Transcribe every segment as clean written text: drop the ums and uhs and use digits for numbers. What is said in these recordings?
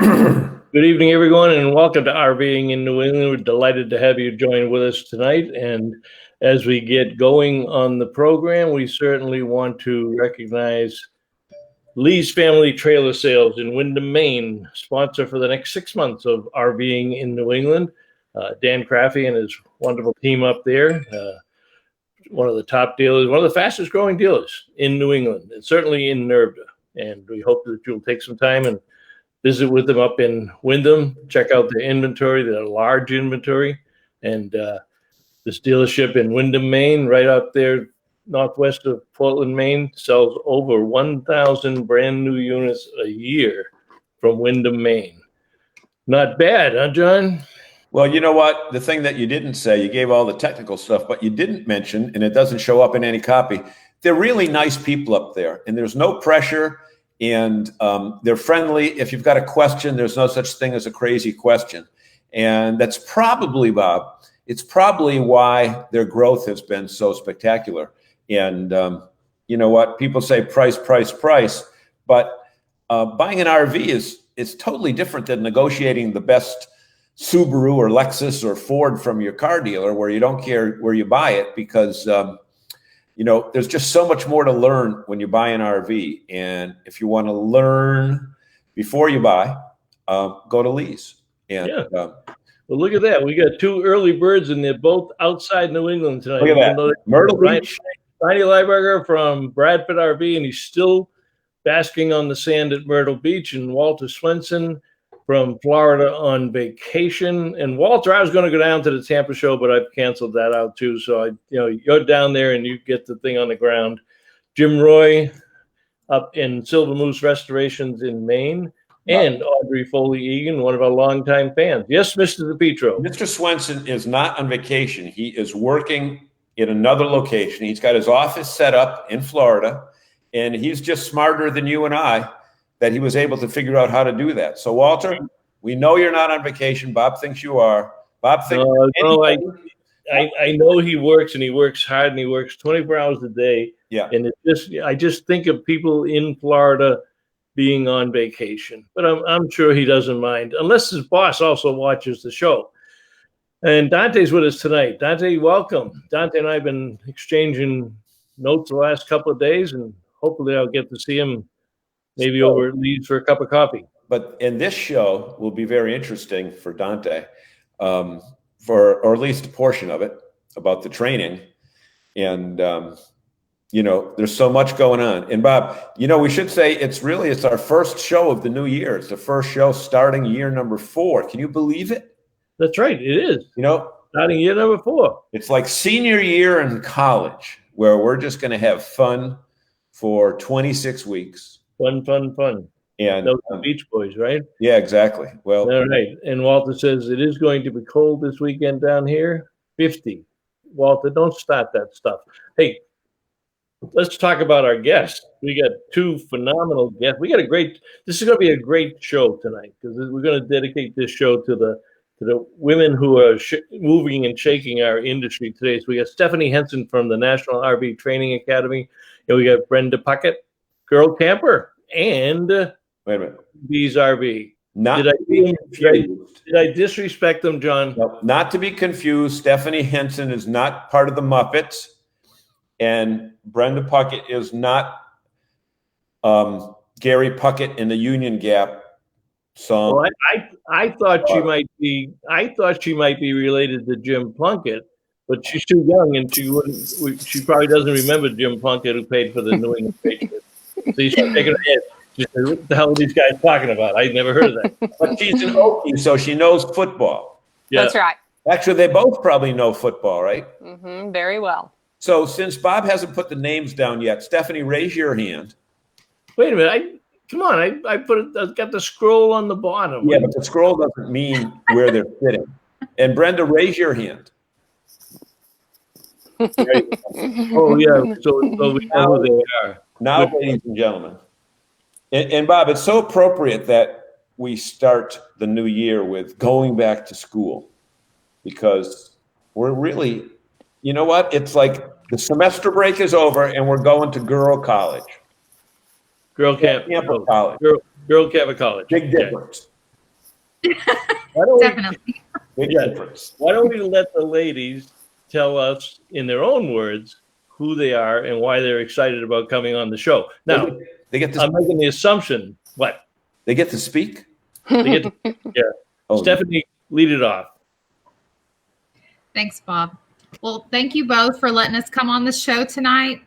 Good evening, everyone, and welcome to RVing in New England. We're delighted to have you join with us tonight. And as we get going on the program, we certainly want to recognize Lee's Family Trailer Sales in Windham, Maine, sponsor for the next 6 months of RVing in New England. Dan Craffey and his wonderful team up there, one of the top dealers, one of the fastest growing dealers in New England, and certainly in NRVDA. And we hope that you'll take some time and visit with them up in Windham, check out their inventory, their large inventory. And this dealership in Windham, Maine, right up there, northwest of Portland, Maine, sells over 1,000 brand new units a year from Windham, Maine. Not bad, huh, John? Well, you know what? The thing that you didn't say, you gave all the technical stuff, but you didn't mention, and it doesn't show up in any copy, they're really nice people up there, and there's no pressure. And they're friendly. If you've got a question, there's no such thing as a crazy question. And that's probably, Bob, it's probably why their growth has been so spectacular. And you know what? People say price, price, price. But buying an RV is totally different than negotiating the best Subaru or Lexus or Ford from your car dealer, where you don't care where you buy it, because you know, there's just so much more to learn when you buy an RV. And if you want to learn before you buy, go to Lee's. And, yeah. Well, look at that. We got two early birds, and they're both outside New England tonight. Look at that. Myrtle Beach. Ronnie Lieberger from Bradford RV, and he's still basking on the sand at Myrtle Beach. And Walter Swenson from Florida on vacation. And Walter, I was going to go down to the Tampa show, but I've canceled that out too. So you're down there and you get the thing on the ground. Jim Roy up in Silver Moose Restorations in Maine, and Audrey Foley Egan, one of our longtime fans. Yes, Mr. DePietro. Mr. Swenson is not on vacation. He is working in another location. He's got his office set up in Florida, and he's just smarter than you and I, that he was able to figure out how to do that. So, Walter, we know you're not on vacation. Bob thinks you are. Bob thinks. No, I know he works, and he works hard, and he works 24 hours a day. Yeah. And I just think of people in Florida being on vacation, but I'm sure he doesn't mind, unless his boss also watches the show. And Dante's with us tonight. Dante, welcome. Dante and I have been exchanging notes the last couple of days, and hopefully I'll get to see him maybe over at Leeds for a cup of coffee. But in this show will be very interesting for Dante, or at least a portion of it, about the training. And, you know, there's so much going on. And Bob, you know, we should say it's our first show of the new year. It's the first show starting year number 4. Can you believe it? That's right. It is. You know, starting year number 4. It's like senior year in college, where we're just going to have fun for 26 weeks. Fun. And those are Beach Boys, right? Yeah, exactly. Well, all right. And Walter says it is going to be cold this weekend down here. 50. Walter, don't start that stuff. Hey, let's talk about our guests. We got two phenomenal guests. This is going to be a great show tonight, because we're going to dedicate this show to the women who are moving and shaking our industry today. So we got Stephanie Henson from the National RV Training Academy, and we got Brenda Puckett, girl camper, and wait a minute, Bees RV. Did I disrespect them, John? No, not to be confused. Stephanie Henson is not part of the Muppets, and Brenda Puckett is not Gary Puckett in the Union Gap song. Well, I thought she might be. I thought she might be related to Jim Plunkett, but she's too young, and she probably doesn't remember Jim Plunkett, who paid for the New England Patriots. So she's shaking her head. She said, "What the hell are these guys talking about? I never heard of that." But she's an Okie, so she knows football. Yeah. That's right. Actually, they both probably know football, right? Mm-hmm, very well. So since Bob hasn't put the names down yet, Stephanie, raise your hand. Wait a minute. Come on. I've got the scroll on the bottom. Yeah, but the scroll doesn't mean where they're sitting. And Brenda, raise your hand. Oh, yeah. So we know who they are. Now, ladies and gentlemen, and Bob, it's so appropriate that we start the new year with going back to school, because we're really, you know what? It's like the semester break is over and we're going to girl college. Girl camp college. Girl camp college. Big difference. Why don't Definitely. Why don't we let the ladies tell us in their own words who they are and why they're excited about coming on the show? Now, they get to I'm making the assumption. What? They get to speak? They get to, yeah. Oh. Stephanie, lead it off. Thanks, Bob. Well, thank you both for letting us come on the show tonight.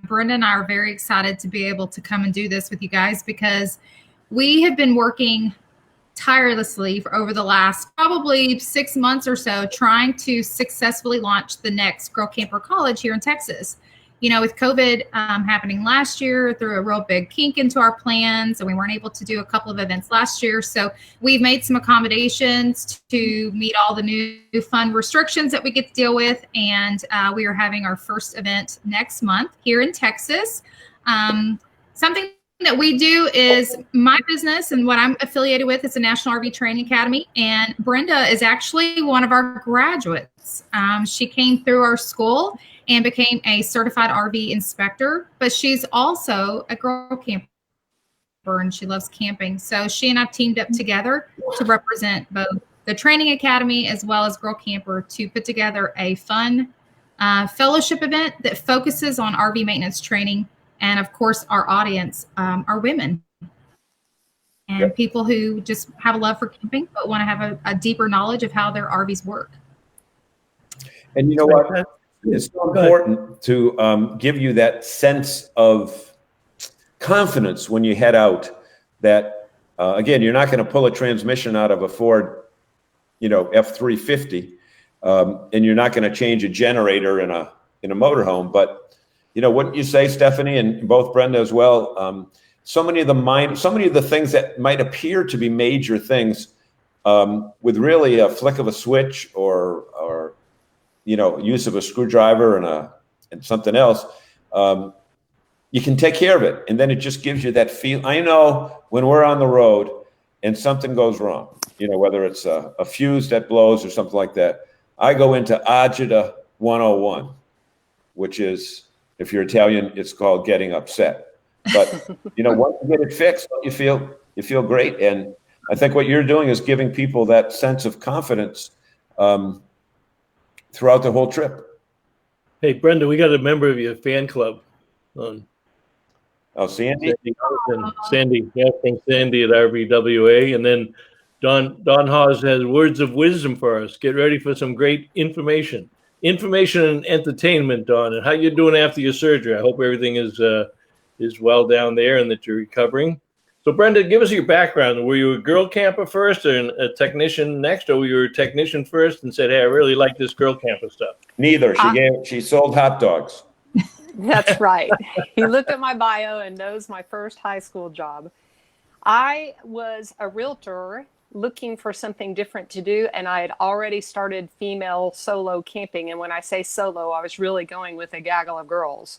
Brenda and I are very excited to be able to come and do this with you guys because we have been working tirelessly for over the last probably 6 months or so trying to successfully launch the next Girl Camper College here in Texas. You know, with COVID happening last year, threw a real big kink into our plans, and we weren't able to do a couple of events last year. So we've made some accommodations to meet all the new fun restrictions that we get to deal with. And we are having our first event next month here in Texas. Something that we do is my business, and what I'm affiliated with is the National RV Training Academy. And Brenda is actually one of our graduates. She came through our school and became a certified RV inspector, but she's also a girl camper and she loves camping. So she and I teamed up together to represent both the training academy as well as Girl Camper to put together a fun fellowship event that focuses on RV maintenance training. And of course, our audience are women and people who just have a love for camping, but want to have a deeper knowledge of how their RVs work. And you know what? It's so important to give you that sense of confidence when you head out that, again, you're not going to pull a transmission out of a Ford, F-350, and you're not going to change a generator in a motorhome. But, wouldn't you say, Stephanie, and both Brenda as well, so many of the things that might appear to be major things with really a flick of a switch or use of a screwdriver and something else, you can take care of it. And then it just gives you that feel. I know when we're on the road and something goes wrong, whether it's a fuse that blows or something like that, I go into Agita 101, which is, if you're Italian, it's called getting upset. But, once you get it fixed, you feel great. And I think what you're doing is giving people that sense of confidence throughout the whole trip. Hey, Brenda, we got a member of your fan club on. Oh, Sandy? Sandy, yeah, from Sandy at RVWA. And then Don Hawes has words of wisdom for us. Get ready for some great information. Information and entertainment, Don. And how you doing after your surgery? I hope everything is well down there and that you're recovering. So, Brenda, give us your background. Were you a girl camper first and a technician next, or were you a technician first and said, hey, I really like this girl camper stuff? Neither. She sold hot dogs. That's right. He looked at my bio and knows my first high school job. I was a realtor looking for something different to do, and I had already started female solo camping. And when I say solo, I was really going with a gaggle of girls,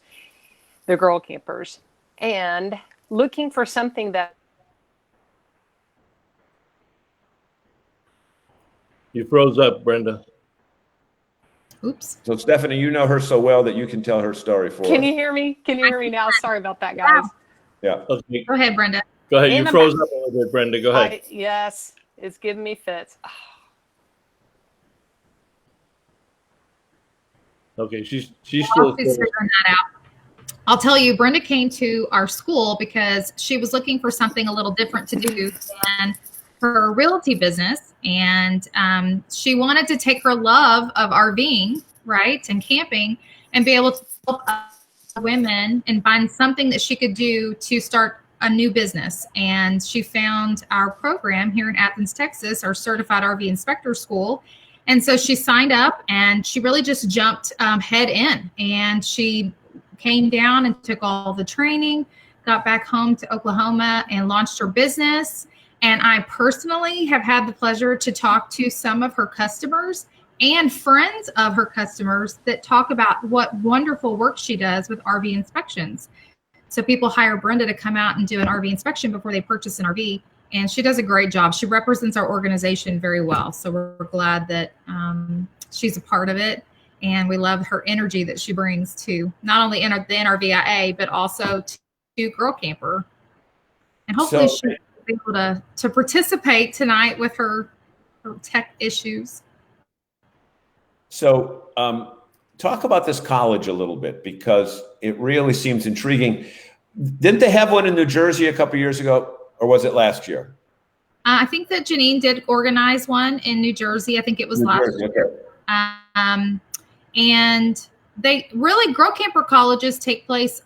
the girl campers, and looking for something that. You froze up, Brenda. Oops. So, Stephanie, you know her so well that you can tell her story for Can us. you hear me? Can you hear me now? Sorry about that, guys. Yeah. Okay. Go ahead, Brenda. Go ahead. You froze up a little bit, Brenda. Go ahead. Yes, it's giving me fits. Okay, she's still figuring that out. I'll tell you, Brenda came to our school because she was looking for something a little different to do than her realty business. And she wanted to take her love of RVing, right, and camping and be able to help women and find something that she could do to start a new business. And she found our program here in Athens, Texas, our Certified RV Inspector School. And so she signed up and she really just jumped head in. And she came down and took all the training, got back home to Oklahoma and launched her business. And I personally have had the pleasure to talk to some of her customers and friends of her customers that talk about what wonderful work she does with RV inspections. So people hire Brenda to come out and do an RV inspection before they purchase an RV. And she does a great job. She represents our organization very well. So we're glad that she's a part of it. And we love her energy that she brings to not only the NRVIA, but also to Girl Camper. And hopefully able to participate tonight with her tech issues. So talk about this college a little bit, because it really seems intriguing. Didn't they have one in New Jersey a couple years ago, or was it last year? I think that Janine did organize one in New Jersey. I think it was last year. Okay. And they really, Girl Camper colleges take place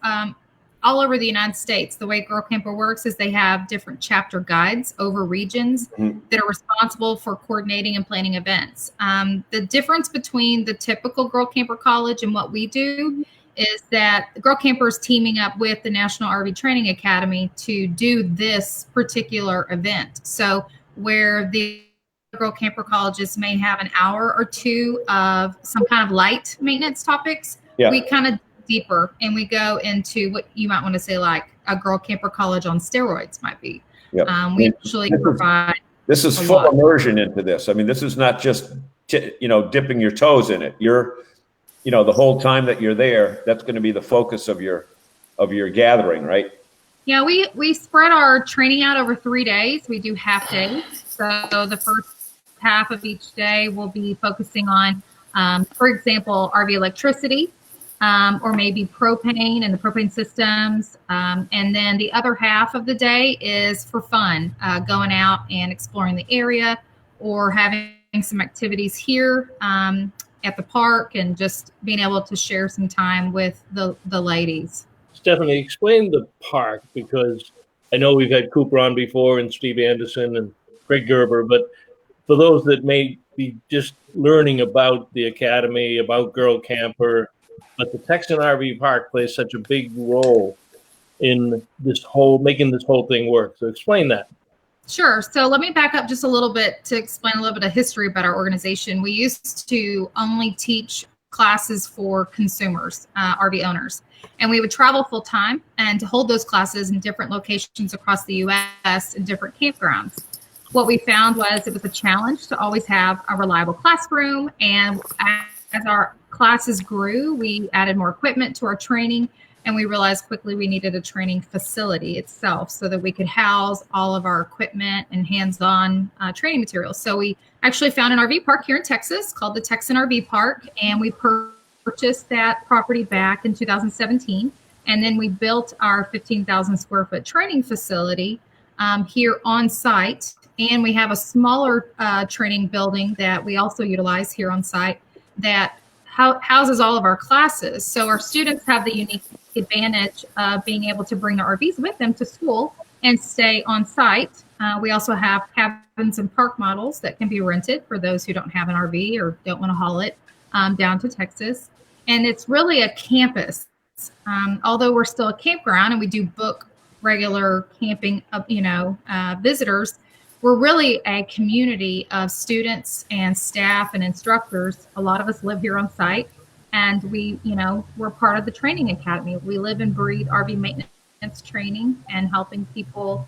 all over the United States. The way Girl Camper works is they have different chapter guides over regions that are responsible for coordinating and planning events. The difference between the typical Girl Camper college and what we do is that the Girl Camper is teaming up with the National RV Training Academy to do this particular event. So where the Girl Camper colleges may have an hour or two of some kind of light maintenance topics, we kind of deeper and we go into what you might want to say like a Girl Camper college on steroids might be. We actually provide. This is full immersion into this. I mean, this is not just dipping your toes in it. You're, the whole time that you're there, that's going to be the focus of your gathering, right? Yeah, we spread our training out over 3 days. We do half days. So the first half of each day will be focusing on, for example, RV electricity, or maybe propane and the propane systems. And then the other half of the day is for fun, going out and exploring the area or having some activities here at the park and just being able to share some time with the ladies. Stephanie, explain the park, because I know we've had Cooper on before and Steve Anderson and Greg Gerber, but for those that may be just learning about the Academy, about Girl Camper, but the Texan RV Park plays such a big role in making this whole thing work. So explain that. Sure. So let me back up just a little bit to explain a little bit of history about our organization. We used to only teach classes for consumers, RV owners, and we would travel full time and to hold those classes in different locations across the U.S. in different campgrounds. What we found was it was a challenge to always have a reliable classroom, and as our classes grew, we added more equipment to our training, and we realized quickly we needed a training facility itself so that we could house all of our equipment and hands-on training materials. So we actually found an RV park here in Texas called the Texan Rv Park, and we purchased that property back in 2017. And then we built our 15,000 square foot training facility here on site. And we have a smaller training building that we also utilize here on site that houses all of our classes. So our students have the unique advantage of being able to bring their RVs with them to school and stay on site. We also have cabins and park models that can be rented for those who don't have an RV or don't want to haul it down to Texas. And it's really a campus. Although we're still a campground and we do book regular camping, visitors, we're really a community of students and staff and instructors. A lot of us live here on site, and we're part of the training academy. We live and breathe RV maintenance training and helping people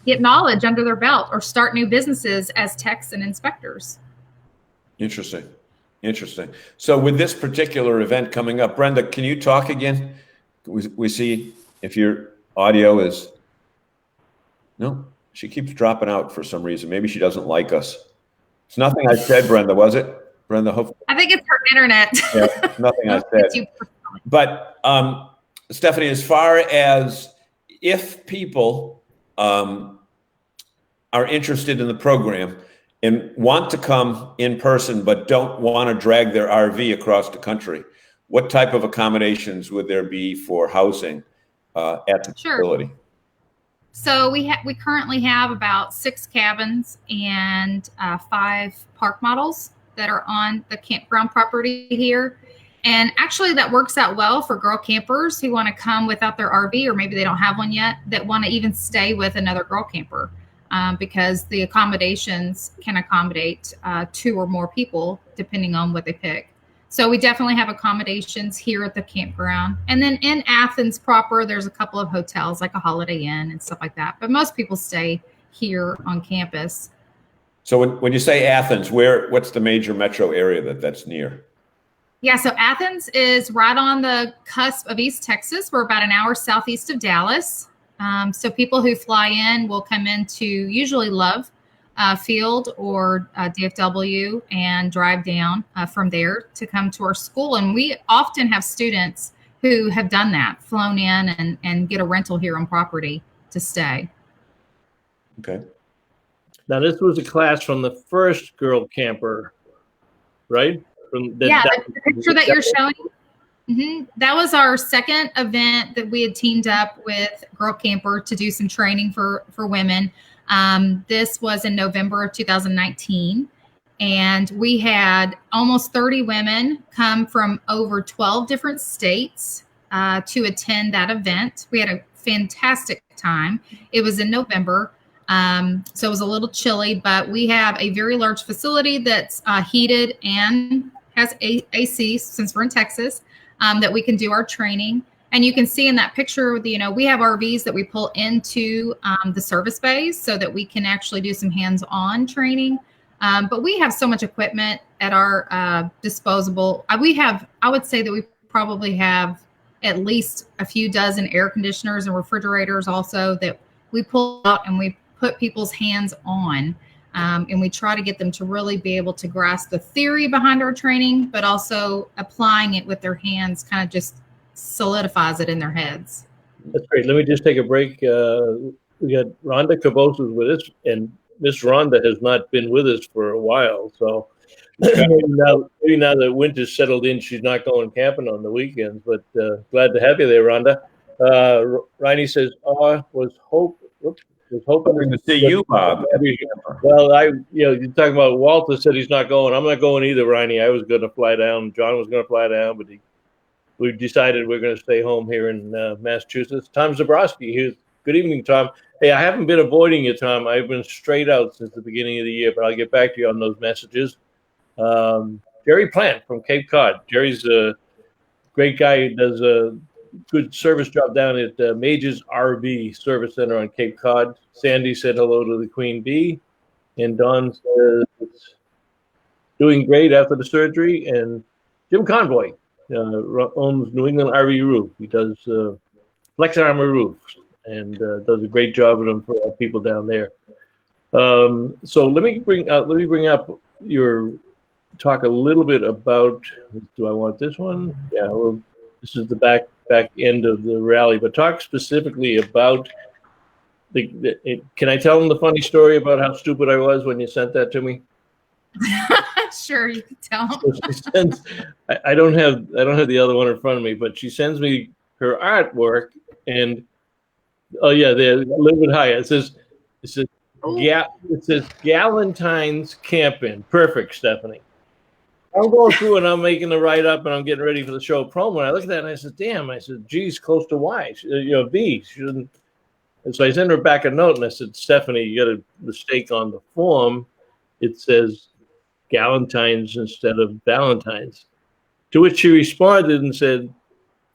get knowledge under their belt or start new businesses as techs and inspectors. Interesting. So with this particular event coming up, Brenda, can you talk again? We see if your audio is, no, she keeps dropping out for some reason. Maybe she doesn't like us. It's nothing I said, Brenda, was it? Brenda, hopefully. I think it's her internet. Yeah, nothing I said. But Stephanie, as far as if people are interested in the program and want to come in person but don't want to drag their RV across the country, what type of accommodations would there be for housing at the facility? So we currently have about 6 cabins and 5 park models that are on the campground property here. And actually that works out well for girl campers who want to come without their RV, or maybe they don't have one yet, that want to even stay with another girl camper because the accommodations can accommodate 2 or more people depending on what they pick. So we definitely have accommodations here at the campground. And then in Athens proper, there's a couple of hotels like a Holiday Inn and stuff like that. But most people stay here on campus. So when you say Athens, what's the major metro area that's near? Yeah, so Athens is right on the cusp of East Texas. We're about an hour southeast of Dallas. So people who fly in will come into usually Love Field or DFW and drive down from there to come to our school. And we often have students who have done that, flown in and get a rental here on property to stay. Okay. Now, this was a class from the first girl camper, right? The picture that you're showing. Mm-hmm. That was our second event that we had teamed up with Girl Camper to do some training for women. This was in November of 2019. And we had almost 30 women come from over 12 different states to attend that event. We had a fantastic time. It was in November. So it was a little chilly, but we have a very large facility that's heated and has AC, since we're in Texas, that we can do our training. And you can see in that picture, we have RVs that we pull into the service bays so that we can actually do some hands-on training. But we have so much equipment at our disposable. I would say that we probably have at least a few dozen air conditioners and refrigerators also that we pull out and we put people's hands on. And we try to get them to really be able to grasp the theory behind our training, but also applying it with their hands kind of just solidifies it in their heads. That's great. Let me just take a break. We got Rhonda Cabos with us, and Miss Rhonda has not been with us for a while. So maybe now that winter's settled in, she's not going camping on the weekends, but glad to have you there, Rhonda. Riney says, was hoping to see you, Bob. Well, you're talking about Walter said he's not going. I'm not going either, Riney. I was going to fly down. John was going to fly down, but we decided we're going to stay home here in Massachusetts. Tom Zabrowski, good evening, Tom. Hey, I haven't been avoiding you, Tom. I've been straight out since the beginning of the year, but I'll get back to you on those messages. Jerry Plant from Cape Cod. Jerry's a great guy. He does a good service job down at Major's RV Service Center on Cape Cod. Sandy said hello to the Queen Bee. And Don says it's doing great after the surgery. And Jim Convoy owns New England RV Roof. He does flex armor roofs and does a great job with them for our people down there. So let me bring up your talk a little bit about. Do I want this one? Yeah. Well, this is the back end of the rally, but talk specifically about can I tell them the funny story about how stupid I was when you sent that to me? Sure, you can tell them. I don't have the other one in front of me, but she sends me her artwork, and they a little bit higher. It says Galentine's Camping. Perfect, Stephanie. I'm going through and I'm making the write-up and I'm getting ready for the show promo. And I look at that and I said, damn, G's close to Y. B. She doesn't. And so I sent her back a note and I said, Stephanie, you got a mistake on the form. It says Galentine's instead of Valentine's. To which she responded and said,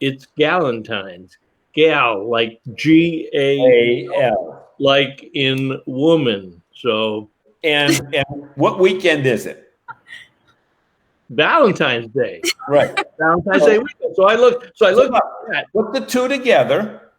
it's Galentine's. Gal, like G-A-L, like in woman. So. And what weekend is it? Valentine's Day. Right. Valentine's Day weekend. So I looked at that. Put the two together,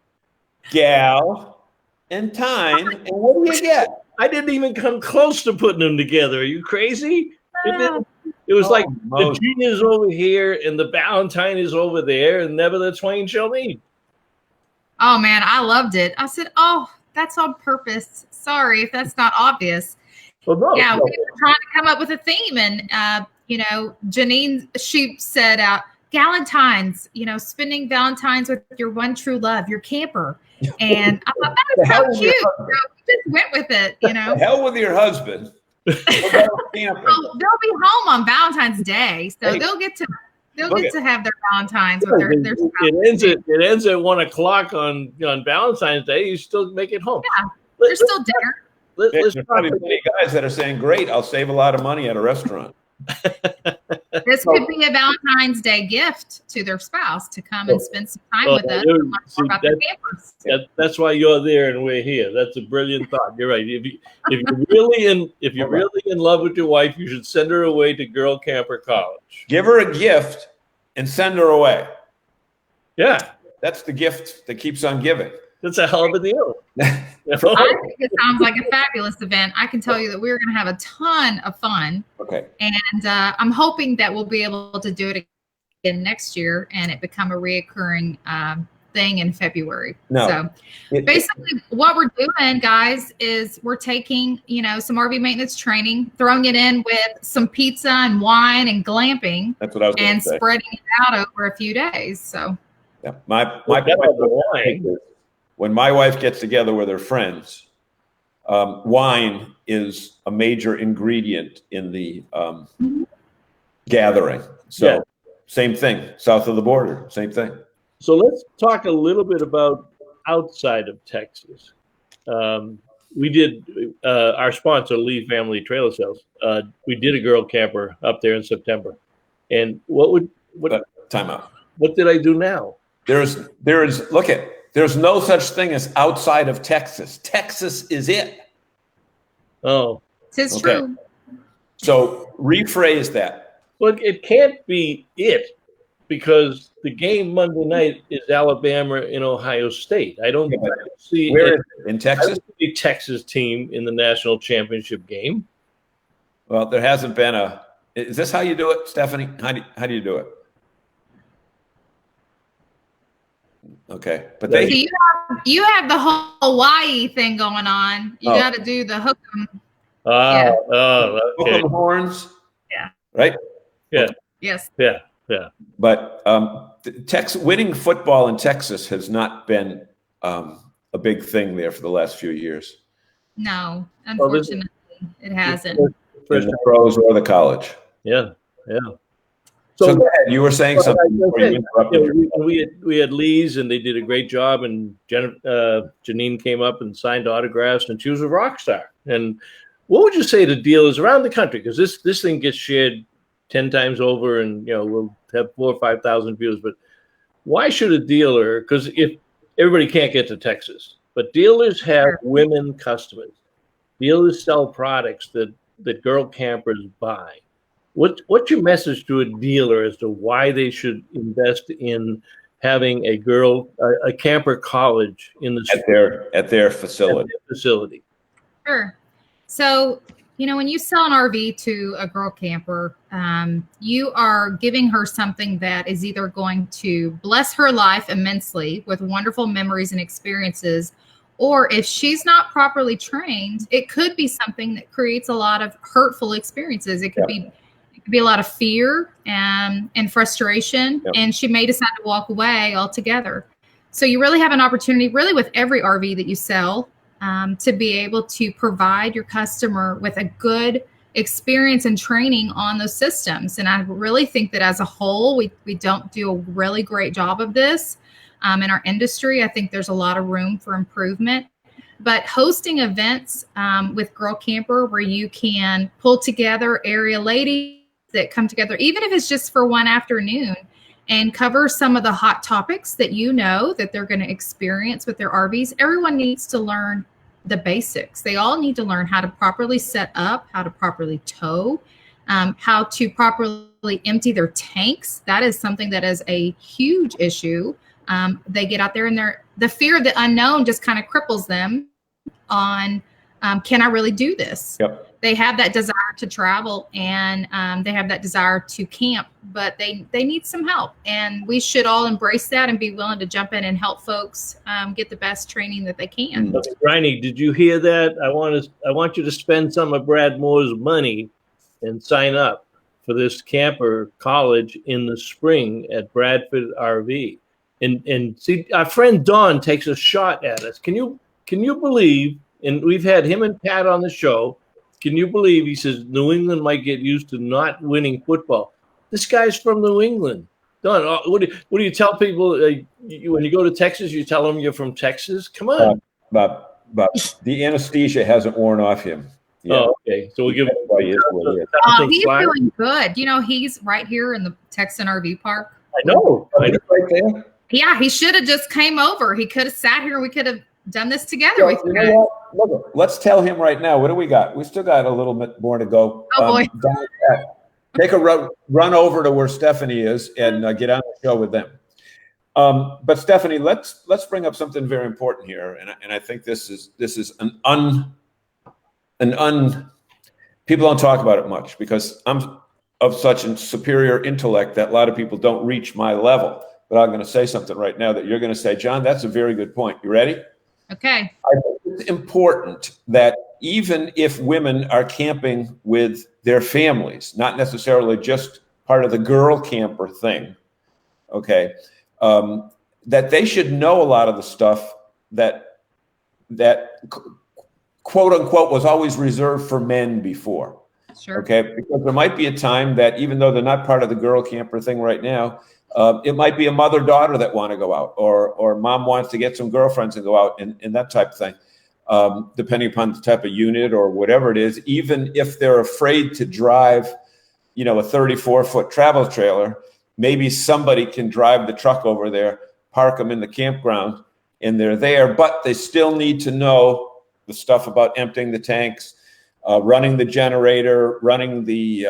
gal and time, and what do you get? I didn't even come close to putting them together. Are you crazy? It was like the G is over here and the Valentine is over there, and never the twain shall meet. Oh man, I loved it. I said, that's on purpose. Sorry if that's not obvious. Well, we were trying to come up with a theme, and Janine, she said, Galentine's, spending Valentine's with your one true love, your camper. And I thought that was so cute. So we just went with it, The hell with your husband. They'll be home on Valentine's Day, so they'll get to have their Valentine's with their spouse. It ends at 1:00 on Valentine's Day. You still make it home. Yeah, there's still dinner. There's probably many guys that are saying, great, I'll save a lot of money at a restaurant. This could be a Valentine's Day gift to their spouse to come and spend some time with us and learn more about their campers. That's why you're there and we're here. That's a brilliant thought. You're right. If you're really in love with your wife, you should send her away to Girl Camper College. Give her a gift and send her away. Yeah. That's the gift that keeps on giving. That's a hell of a deal. I think it sounds like a fabulous event. I can tell you that we're going to have a ton of fun. Okay. And I'm hoping that we'll be able to do it again next year and it become a reoccurring thing in February. No. So basically what we're doing, guys, is we're taking, some RV maintenance training, throwing it in with some pizza and wine and glamping. That's what I was going to say. And spreading it out over a few days. So yeah, when my wife gets together with her friends, wine is a major ingredient in the gathering. So same thing, south of the border, same thing. So let's talk a little bit about outside of Texas. We did our sponsor, Lee Family Trailer Sales. We did a girl camper up there in September. And time out. What did I do now? There's no such thing as outside of Texas. Texas is it. Oh, it's true. So rephrase that. Well, it can't be it, because the game Monday night is Alabama and Ohio State. I don't see where is it? In Texas. I don't see a Texas team in the national championship game. Well, there hasn't been a. Is this how you do it, Stephanie? How do you do it? Okay, but so you have the whole Hawaii thing going on. You got to do the hook 'em. Okay. Hook 'em horns. Yeah. Right. Yeah. Yes. Yeah. But winning football in Texas has not been a big thing there for the last few years. No, unfortunately, it hasn't. In the pros or the college. Yeah. So go ahead. You were saying something before you interrupted. We had Lee's, and they did a great job. And Janine came up and signed autographs, and she was a rock star. And what would you say to dealers around the country? Because this thing gets shared 10 times over, and we'll have 4,000 or 5,000 views. But why should a dealer? Because if everybody can't get to Texas, but dealers have women customers. Dealers sell products that girl campers buy. What's your message to a dealer as to why they should invest in having a camper college in the at their facility? Sure. So, when you sell an RV to a girl camper, you are giving her something that is either going to bless her life immensely with wonderful memories and experiences, or if she's not properly trained, it could be something that creates a lot of hurtful experiences. It could be a lot of fear and frustration, and she may decide to walk away altogether. So you really have an opportunity, really with every RV that you sell, to be able to provide your customer with a good experience and training on those systems. And I really think that as a whole, we don't do a really great job of this in our industry. I think there's a lot of room for improvement. But hosting events with Girl Camper where you can pull together area ladies that come together, even if it's just for one afternoon, and cover some of the hot topics that that they're going to experience with their RVs. Everyone needs to learn the basics. They all need to learn how to properly set up, how to properly tow, how to properly empty their tanks. That is something that is a huge issue. They get out there and the fear of the unknown just kind of cripples them on, can I really do this? Yep. They have that desire to travel and they have that desire to camp, but they need some help. And we should all embrace that and be willing to jump in and help folks get the best training that they can. Riney, did you hear that? I want you to spend some of Brad Moore's money and sign up for this camper college in the spring at Bradford RV. And see, our friend Don takes a shot at us. Can you believe, and we've had him and Pat on the show, can you believe he says New England might get used to not winning football? This guy's from New England. Don, what do you tell people when you go to Texas? You tell them you're from Texas? Come on. But the anesthesia hasn't worn off him. Yeah. Oh, okay. So we'll give him. He's doing good. He's right here in the Texan Rv Park. I know. Right there. Yeah, he should have just came over. He could have sat here and we could have done this together. Look, let's tell him right now. What do we got? We still got a little bit more to go. Oh, boy. Take a run over to where Stephanie is and get on the show with them. But Stephanie, let's bring up something very important here, and I think this is people don't talk about it much because I'm of such a superior intellect that a lot of people don't reach my level. But I'm going to say something right now that you're going to say, John, that's a very good point. You ready? Okay. I think it's important that even if women are camping with their families, not necessarily just part of the girl camper thing, okay, that they should know a lot of the stuff that quote unquote was always reserved for men before. Sure. Okay, because there might be a time that even though they're not part of the girl camper thing right now, it might be a mother-daughter that want to go out, or mom wants to get some girlfriends and go out and that type of thing, depending upon the type of unit or whatever it is. Even if they're afraid to drive, a 34-foot travel trailer, maybe somebody can drive the truck over there, park them in the campground, and they're there. But they still need to know the stuff about emptying the tanks, running the generator, running the,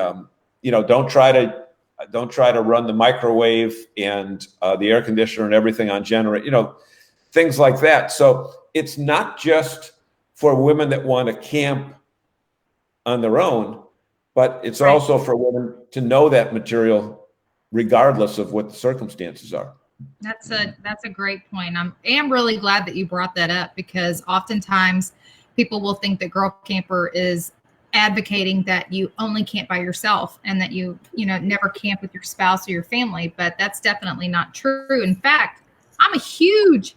don't try to run the microwave and the air conditioner and everything on generator, things like that. So it's not just for women that want to camp on their own, but it's also for women to know that material regardless of what the circumstances are. That's a great point. I am really glad that you brought that up, because oftentimes people will think that girl camper is advocating that you only camp by yourself and that you never camp with your spouse or your family, but that's definitely not true. In fact, I'm a huge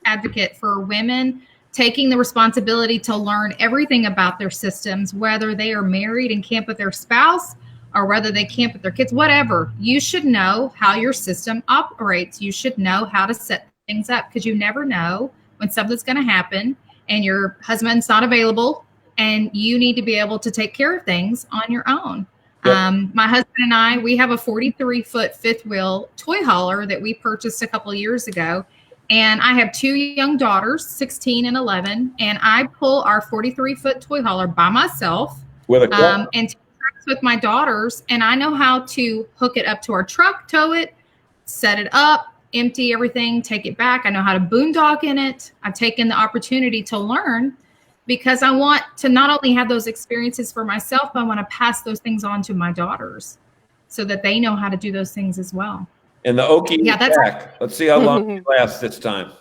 advocate for women taking the responsibility to learn everything about their systems, whether they are married and camp with their spouse or whether they camp with their kids, whatever. You should know how your system operates. You should know how to set things up, because you never know when something's going to happen and your husband's not available and you need to be able to take care of things on your own. Yep. My husband and I, we have a 43-foot fifth wheel toy hauler that we purchased a couple of years ago. And I have two young daughters, 16 and 11. And I pull our 43-foot toy hauler by myself with a and take trips with my daughters. And I know how to hook it up to our truck, tow it, set it up, empty everything, take it back. I know how to boondock in it. I've taken the opportunity to learn, because I want to not only have those experiences for myself, but I want to pass those things on to my daughters so that they know how to do those things as well. And the Okie back. Let's see how long it lasts this time.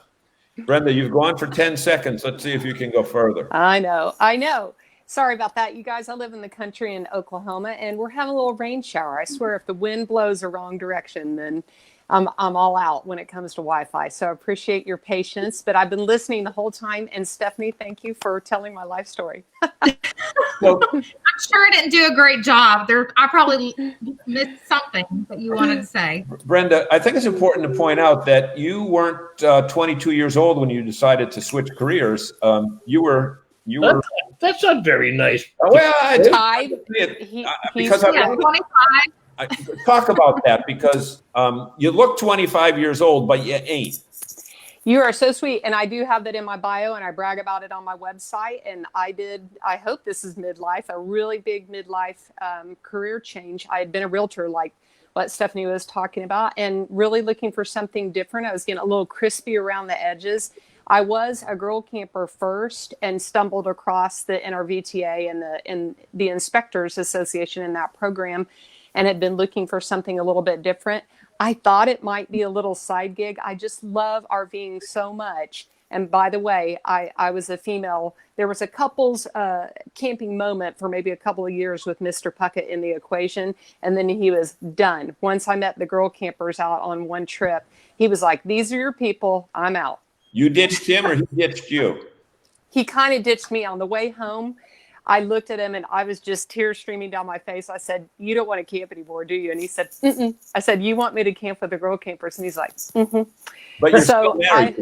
Brenda, you've gone for 10 seconds. Let's see if you can go further. I know. Sorry about that, you guys. I live in the country in Oklahoma, and we're having a little rain shower. I swear, if the wind blows the wrong direction, then I'm all out when it comes to Wi-Fi. So I appreciate your patience, but I've been listening the whole time. And Stephanie, thank you for telling my life story. So, I'm sure I didn't do a great job. I probably missed something that you wanted to say. Brenda, I think it's important to point out that you weren't 22 years old when you decided to switch careers. You were. That's not very nice. Well, He's 25. Talk about that, because you look 25 years old, but you ain't. You are so sweet. And I do have that in my bio, and I brag about it on my website. And I hope this is midlife, a really big midlife career change. I had been a realtor, like what Stephanie was talking about, and really looking for something different. I was getting a little crispy around the edges. I was a girl camper first and stumbled across the NRVTA and the Inspectors Association in that program, and had been looking for something a little bit different. I thought it might be a little side gig. I just love RVing so much. And by the way, I was a female. There was a couple's camping moment for maybe a couple of years with Mr. Puckett in the equation. And then he was done. Once I met the girl campers out on one trip, he was like, "These are your people. I'm out." You ditched him, or he ditched you? He kind of ditched me on the way home. I looked at him and I was just tears streaming down my face. I said, "You don't want to camp anymore, do you?" And he said, "Mm-mm." I said, "You want me to camp with the girl campers?" And he's like, "Mm-hmm." But you're still married.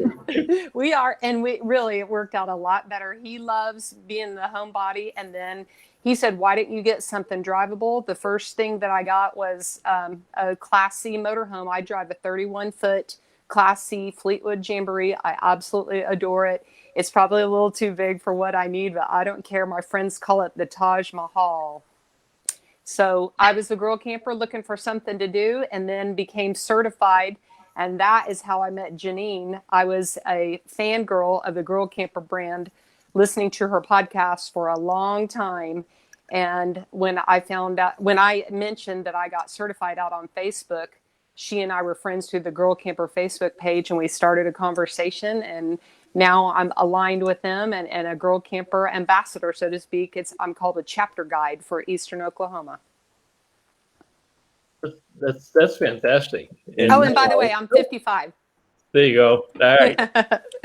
We are. And it worked out a lot better. He loves being the homebody. And then he said, "Why didn't you get something drivable?" The first thing that I got was a Class C motorhome. I drive a 31-foot Class C Fleetwood Jamboree. I absolutely adore it. It's probably a little too big for what I need, but I don't care. My friends call it the Taj Mahal. So I was a girl camper looking for something to do, and then became certified And that is how I met Janine. I was a fangirl of the Girl Camper brand, listening to her podcast for a long time. And when I mentioned that I got certified out on Facebook, she and I were friends through the Girl Camper Facebook page, and we started a conversation. And now I'm aligned with them and a Girl Camper ambassador, so to speak. I'm called a chapter guide for Eastern Oklahoma. That's fantastic. And by the way, I'm 55. There you go. All right.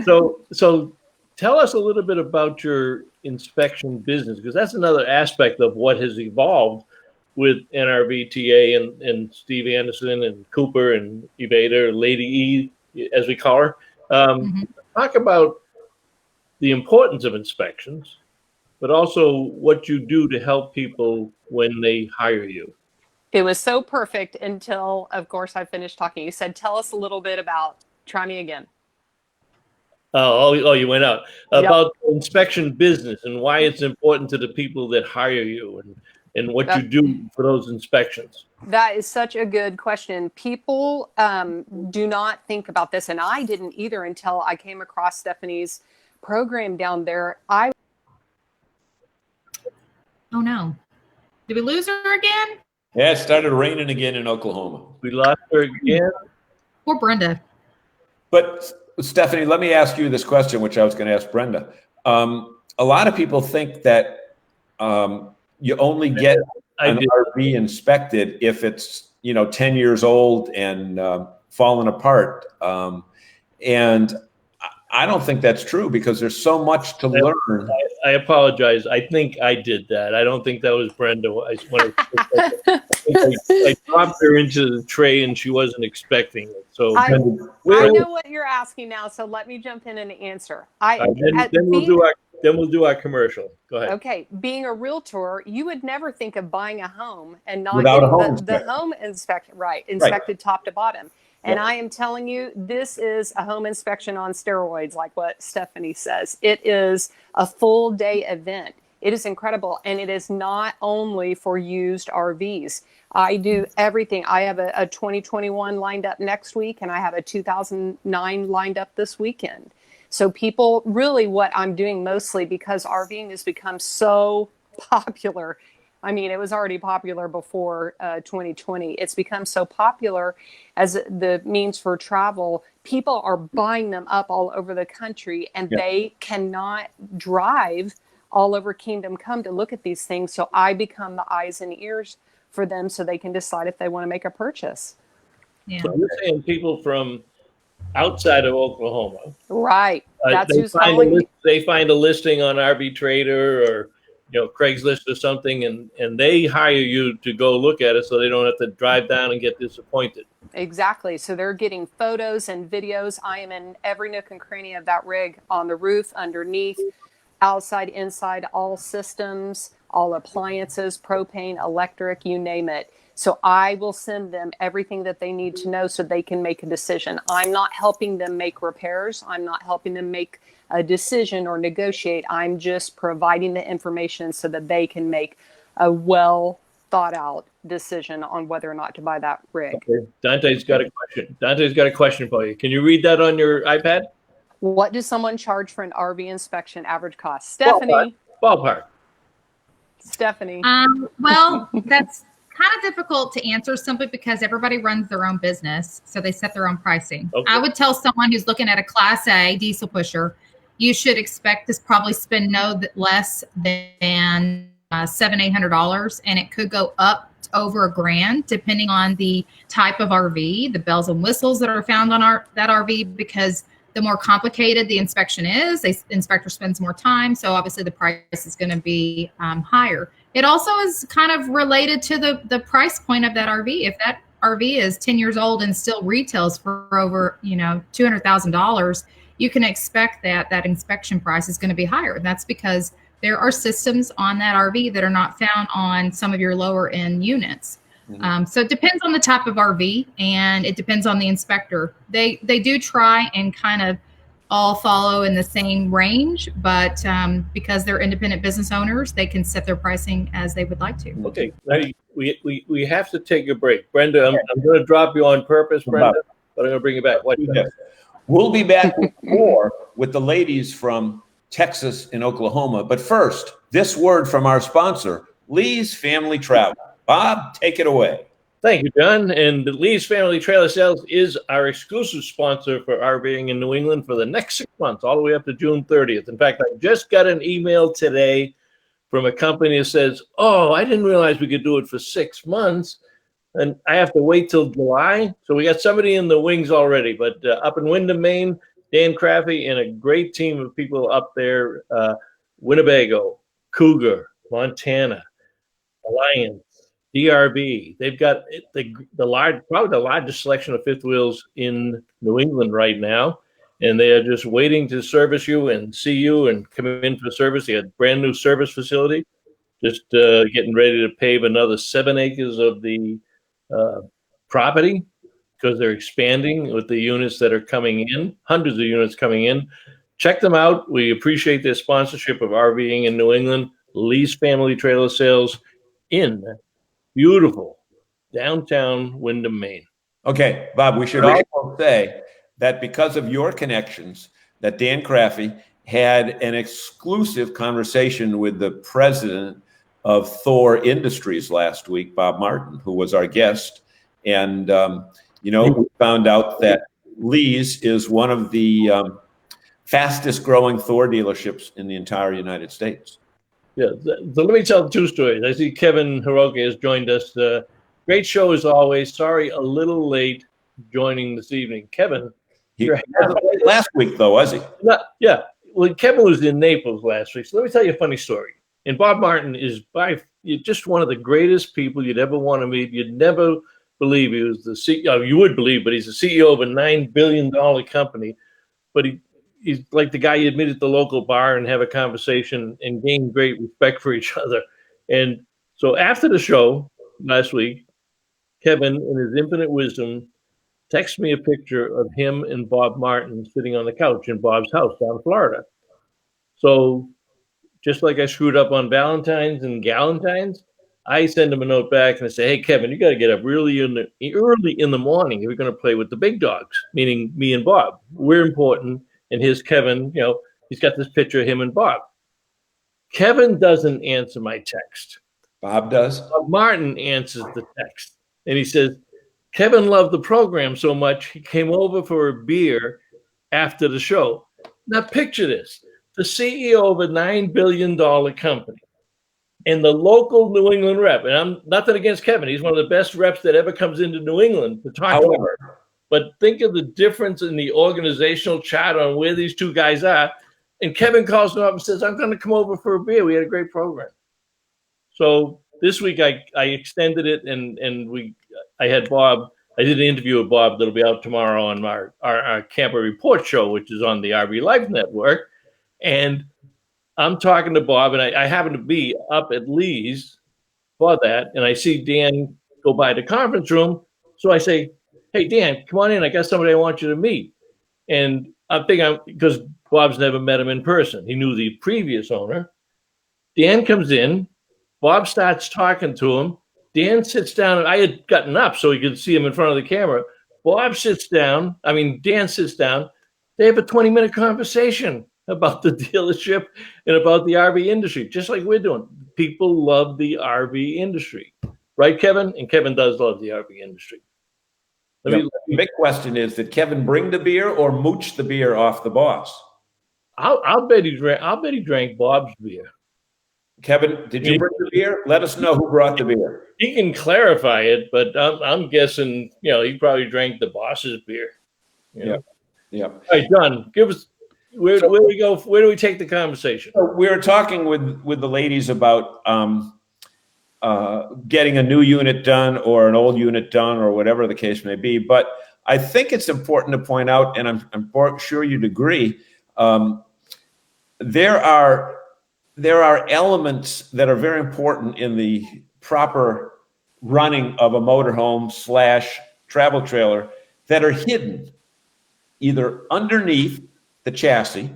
So tell us a little bit about your inspection business, because that's another aspect of what has evolved with NRVTA and Steve Anderson and Cooper and Evader, Lady E, as we call her. Talk about the importance of inspections, but also what you do to help people when they hire you. It was so perfect until, of course, I finished talking. You said, tell us a little bit about, try me again. Oh, you went out. About the inspection business and why it's important to the people that hire you and what you do for those inspections. That is such a good question. People do not think about this, and I didn't either until I came across Stephanie's program down there. Oh no. Did we lose her again? Yeah, it started raining again in Oklahoma. We lost her again. Poor Brenda. But Stephanie, let me ask you this question, which I was going to ask Brenda. A lot of people think that you only get an RV inspected if it's 10 years old and fallen apart. And I don't think that's true, because there's so much to learn. I apologize. I think I did that. I don't think that was Brenda. I dropped her into the tray and she wasn't expecting it. So I know what you're asking now. So let me jump in and answer. Then we'll do our commercial. Go ahead. Okay. Being a realtor, you would never think of buying a home and not without getting the home inspected, inspected top to bottom. And I am telling you, this is a home inspection on steroids, like what Stephanie says. It is a full day event. It is incredible. And it is not only for used RVs. I do everything. I have a 2021 lined up next week, and I have a 2009 lined up this weekend. So people, really what I'm doing mostly, because RVing has become so popular. I mean, it was already popular before 2020. It's become so popular as the means for travel. People are buying them up all over the country, and they cannot drive all over Kingdom Come to look at these things. So I become the eyes and ears for them so they can decide if they want to make a purchase. Yeah. So you're saying people from outside of Oklahoma. Right. That's who's calling me. They find a listing on RV Trader or Craigslist or something, and they hire you to go look at it so they don't have to drive down and get disappointed. Exactly. So they're getting photos and videos. I am in every nook and cranny of that rig, on the roof, underneath, outside, inside, all systems, all appliances, propane, electric, you name it. So I will send them everything that they need to know so they can make a decision. I'm not helping them make repairs. I'm not helping them make a decision or negotiate. I'm just providing the information so that they can make a well thought out decision on whether or not to buy that rig. Okay. Dante's got a question. Dante's got a question for you. Can you read that on your iPad? What does someone charge for an RV inspection average cost? Stephanie. Ballpark. Stephanie. Well, that's kind of difficult to answer simply because everybody runs their own business. So they set their own pricing. Okay. I would tell someone who's looking at a Class A diesel pusher, you should expect to probably spend no less than $700-800, and it could go up to over $1,000 depending on the type of RV, the bells and whistles that are found on that RV, because the more complicated the inspection is, the inspector spends more time, so obviously the price is going to be higher. It also is kind of related to the price point of that RV. If that RV is 10 years old and still retails for over $200,000, you can expect that inspection price is going to be higher. And that's because there are systems on that RV that are not found on some of your lower end units. Mm-hmm. So it depends on the type of RV, and it depends on the inspector. They do try and kind of all follow in the same range, but because they're independent business owners, they can set their pricing as they would like to. Okay, now we have to take a break. Brenda, I'm going to drop you on purpose, Brenda. but I'm going to bring you back. What? We'll be back with more with the ladies from Texas and Oklahoma. But first, this word from our sponsor, Lee's Family Travel. Bob, take it away. Thank you, John. And Lee's Family Trailer Sales is our exclusive sponsor for RVing in New England for the next 6 months, all the way up to June 30th. In fact, I just got an email today from a company that says, oh, I didn't realize we could do it for 6 months, and I have to wait till July. So we got somebody in the wings already. But up in Windham, Maine, Dan Craffey and a great team of people up there, Winnebago, Cougar, Montana, Alliance, DRV. They've got probably the largest selection of fifth wheels in New England right now, and they are just waiting to service you and see you and come in for service. They got a brand new service facility, just getting ready to pave another 7 acres of the property because they're expanding with the units that are coming in, hundreds of units coming in. Check them out. We appreciate their sponsorship of RVing in New England. Lee's Family Trailer Sales in beautiful downtown Windham, Maine. Okay, Bob, we should also say that because of your connections, that Dan Craffey had an exclusive conversation with the president of Thor Industries last week, Bob Martin, who was our guest. And, we found out that Lee's is one of the fastest growing Thor dealerships in the entire United States. Yeah, so let me tell 2 stories. I see Kevin Hiroki has joined us. Great show as always. Sorry, a little late joining this evening. Kevin. He wasn't late last week, though, was he? Yeah. Well, Kevin was in Naples last week. So let me tell you a funny story. And Bob Martin is just one of the greatest people you'd ever want to meet. You'd never believe he was the CEO. You would believe, but he's the CEO of a $9 billion company. But he's like the guy you admit at the local bar and have a conversation and gain great respect for each other. And so after the show last week, Kevin, in his infinite wisdom, texted me a picture of him and Bob Martin sitting on the couch in Bob's house down in Florida. So just like I screwed up on Valentine's and Galentine's, I send him a note back and I say, hey, Kevin, you got to get up early in the morning if we're going to play with the big dogs, meaning me and Bob. We're important. And here's Kevin, he's got this picture of him and Bob. Kevin doesn't answer my text. Bob does? Bob Martin answers the text. And he says, Kevin loved the program so much, he came over for a beer after the show. Now picture this. The CEO of a $9 billion company and the local New England rep, and I'm nothing against Kevin. He's one of the best reps that ever comes into New England to talk to him. But think of the difference in the organizational chart on where these 2 guys are. And Kevin calls him up and says, I'm going to come over for a beer. We had a great program. So this week I extended it and I had Bob. I did an interview with Bob that'll be out tomorrow on our Camper Report show, which is on the RV Life Network. And I'm talking to Bob, and I happen to be up at Lee's for that. And I see Dan go by the conference room. So I say, hey, Dan, come on in. I got somebody I want you to meet. And I'm thinking, because Bob's never met him in person. He knew the previous owner. Dan comes in. Bob starts talking to him. Dan sits down. I had gotten up so he could see him in front of the camera. Dan sits down. They have a 20-minute conversation about the dealership and about the RV industry, just like we're doing. People love the RV industry. Right, Kevin? And Kevin does love the RV industry. The big question is, did Kevin bring the beer or mooch the beer off the boss? I'll bet he drank Bob's beer. Kevin, did you bring the beer? Let us know who brought the beer. He can clarify it, but I'm guessing, he probably drank the boss's beer. Yeah. All right, John, give us where do we go? Where do we take the conversation? So we're talking with the ladies about getting a new unit done or an old unit done or whatever the case may be. But I think it's important to point out, and I'm sure you'd agree, there are elements that are very important in the proper running of a motorhome / travel trailer that are hidden either underneath the chassis,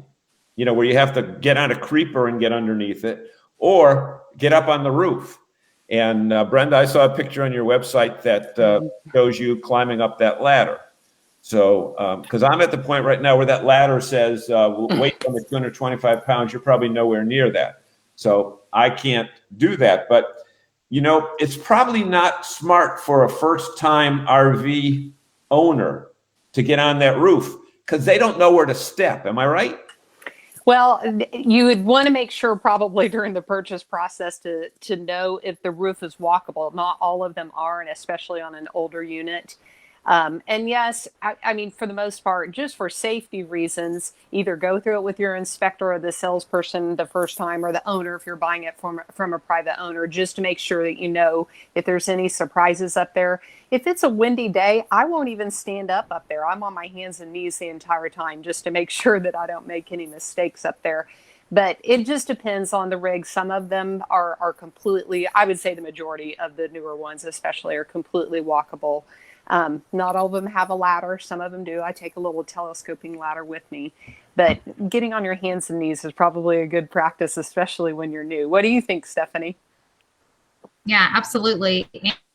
where you have to get on a creeper and get underneath it, or get up on the roof. And Brenda, I saw a picture on your website that shows you climbing up that ladder. So, because I'm at the point right now where that ladder says weight limit 225 pounds, you're probably nowhere near that. So I can't do that. But, you know, it's probably not smart for a first-time RV owner to get on that roof because they don't know where to step. Am I right? Well, you would want to make sure probably during the purchase process to know if the roof is walkable. Not all of them are, and especially on an older unit. And yes, I mean, for the most part, just for safety reasons, either go through it with your inspector or the salesperson the first time, or the owner if you're buying it from a private owner, just to make sure that you know if there's any surprises up there. If it's a windy day, I won't even stand up there. I'm on my hands and knees the entire time just to make sure that I don't make any mistakes up there. But it just depends on the rig. Some of them are completely, I would say the majority of the newer ones especially, are completely walkable. Not all of them have a ladder. Some of them do. I take a little telescoping ladder with me. But getting on your hands and knees is probably a good practice, especially when you're new. What do you think, Stephanie? Yeah, absolutely.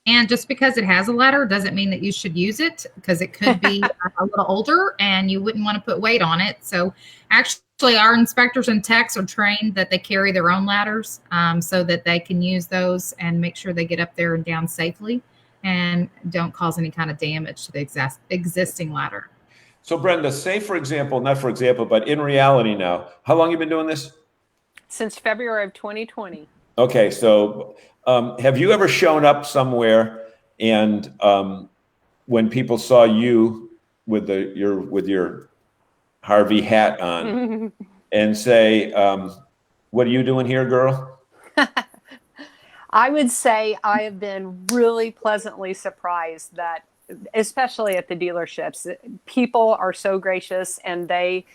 And just because it has a ladder doesn't mean that you should use it, because it could be a little older and you wouldn't want to put weight on it. So actually our inspectors and techs are trained that they carry their own ladders so that they can use those and make sure they get up there and down safely and don't cause any kind of damage to the existing ladder. So Brenda, say for example, not for example, but in reality now, how long have you been doing this? Since February of 2020. Okay, so have you ever shown up somewhere and when people saw you with your Harvey hat on and say, what are you doing here, girl? I would say I have been really pleasantly surprised that, especially at the dealerships, people are so gracious and they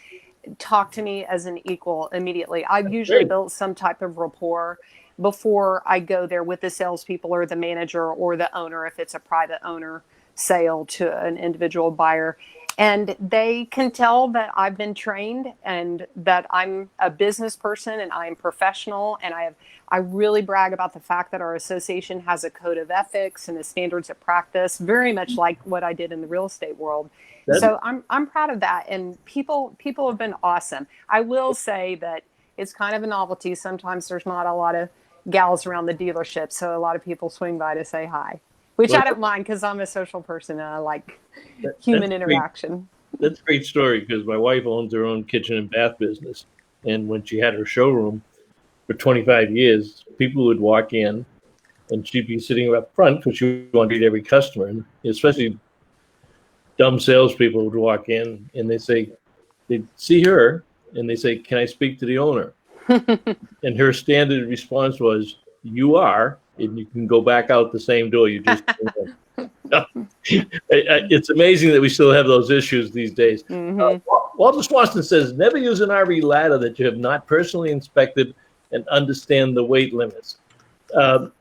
talk to me as an equal immediately. I've usually built some type of rapport before I go there with the salespeople or the manager or the owner, if it's a private owner sale to an individual buyer. And they can tell that I've been trained and that I'm a business person and I'm professional. And I really brag about the fact that our association has a code of ethics and the standards of practice, very much like what I did in the real estate world. So I'm proud of that. And people have been awesome. I will say that it's kind of a novelty. Sometimes there's not a lot of gals around the dealership, so a lot of people swing by to say hi, which I don't mind because I'm a social person and I like human interaction. That's a great story because my wife owns her own kitchen and bath business. And when she had her showroom for 25 years, people would walk in and she'd be sitting up front because she wanted to meet every customer. And especially dumb salespeople would walk in and they'd see her and they say, "Can I speak to the owner?" And her standard response was, "You are, and you can go back out the same door you just came in." It's amazing that we still have those issues these days. Walter Swanson says, never use an RV ladder that you have not personally inspected and understand the weight limits.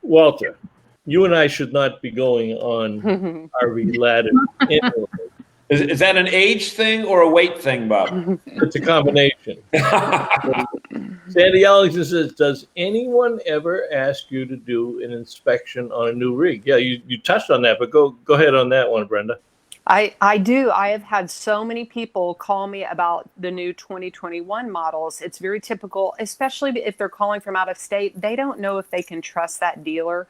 Walter, you and I should not be going on RV ladders. Is that an age thing or a weight thing, Bob? It's a combination. Sandy Ellington says, does anyone ever ask you to do an inspection on a new rig? Yeah, you touched on that, but go ahead on that one, Brenda. I do. I have had so many people call me about the new 2021 models. It's very typical, especially if they're calling from out of state. They don't know if they can trust that dealer.